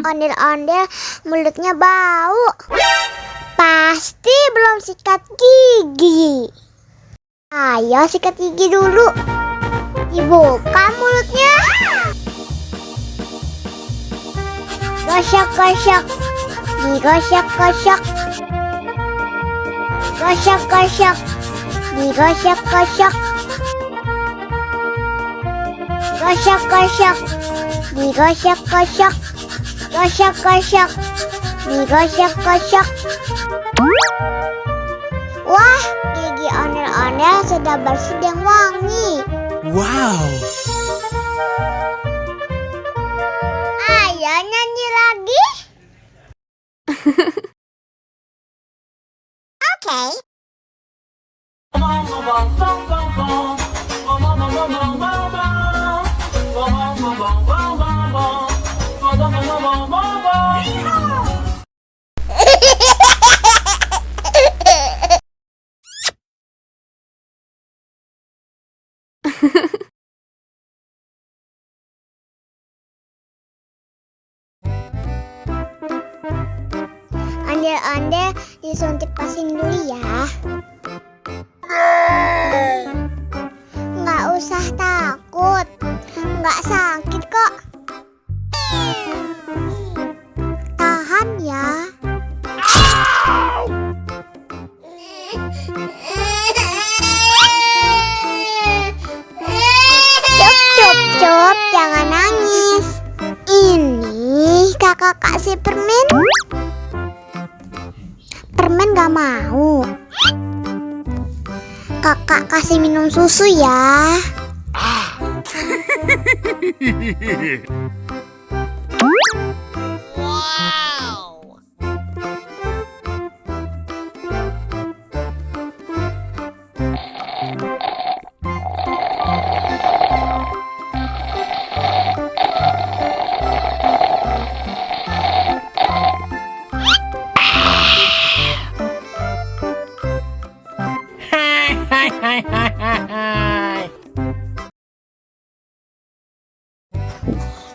ondel-ondel mulutnya bau. Pasti belum sikat gigi. Ayo sikat gigi dulu. Dibuka mulutnya. Gosok-gosok. Digosok-gosok. Gosok-gosok. Digosok-gosok. Gosok-gosok. Digosok-gosok. Gosok-gosok. Digosok-gosok. Wah, gigi ondel-ondel sudah bersih dan wangi. Wow. Ayo nyanyi lagi. Oke. Ondel-ondel disuntik vaksin dulu ya. Nggak usah takut, nggak sakit kok. Tahan ya. Cup, jangan nangis. Ini kakak kasih permen. Permen gak mau. Kakak kasih minum susu ya. Wow. Hai.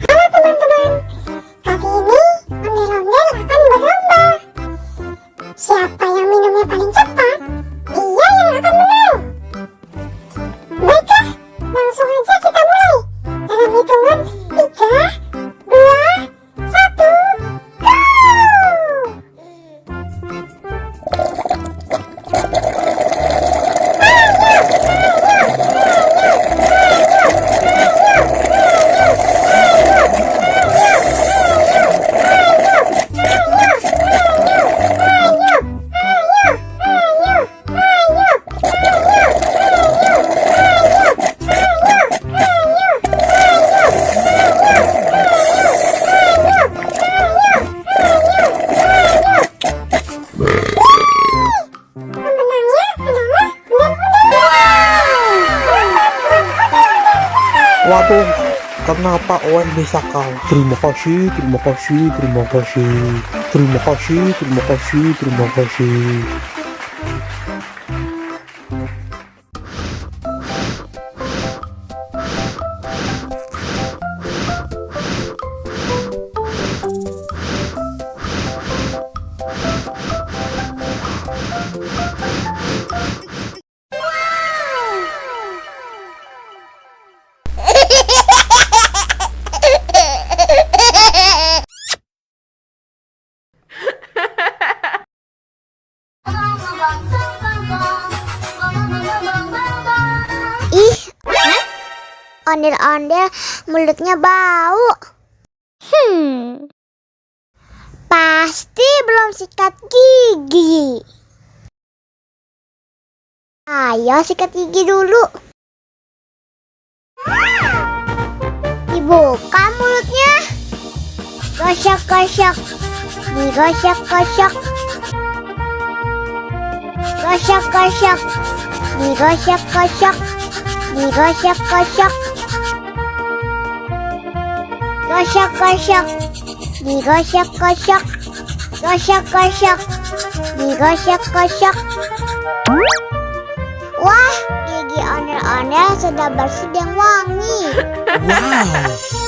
Halo teman-teman, kali ini ondel-ondel akan berlomba. Siapa yang minumnya paling cepat, dia yang akan menang. Baiklah, langsung aja kita mulai. Dalam hitungan 3, 2, 1, go! Waduh, kenapa Owen bisa kalah? Terima kasih, terima kasih, terima kasih, terima kasih, terima kasih, terima kasih. Ondel-ondel mulutnya bau. Pasti belum sikat gigi. Ayo sikat gigi dulu. Dibuka mulutnya. Gosok-gosok. Digosok-gosok. Gosok-gosok. Digosok-gosok. Digosok-gosok. Gosok-gosok. Digosok-gosok. Gosok-gosok. Digosok-gosok. Wah, gigi ondel-ondel sudah bersih dan wangi. Wow.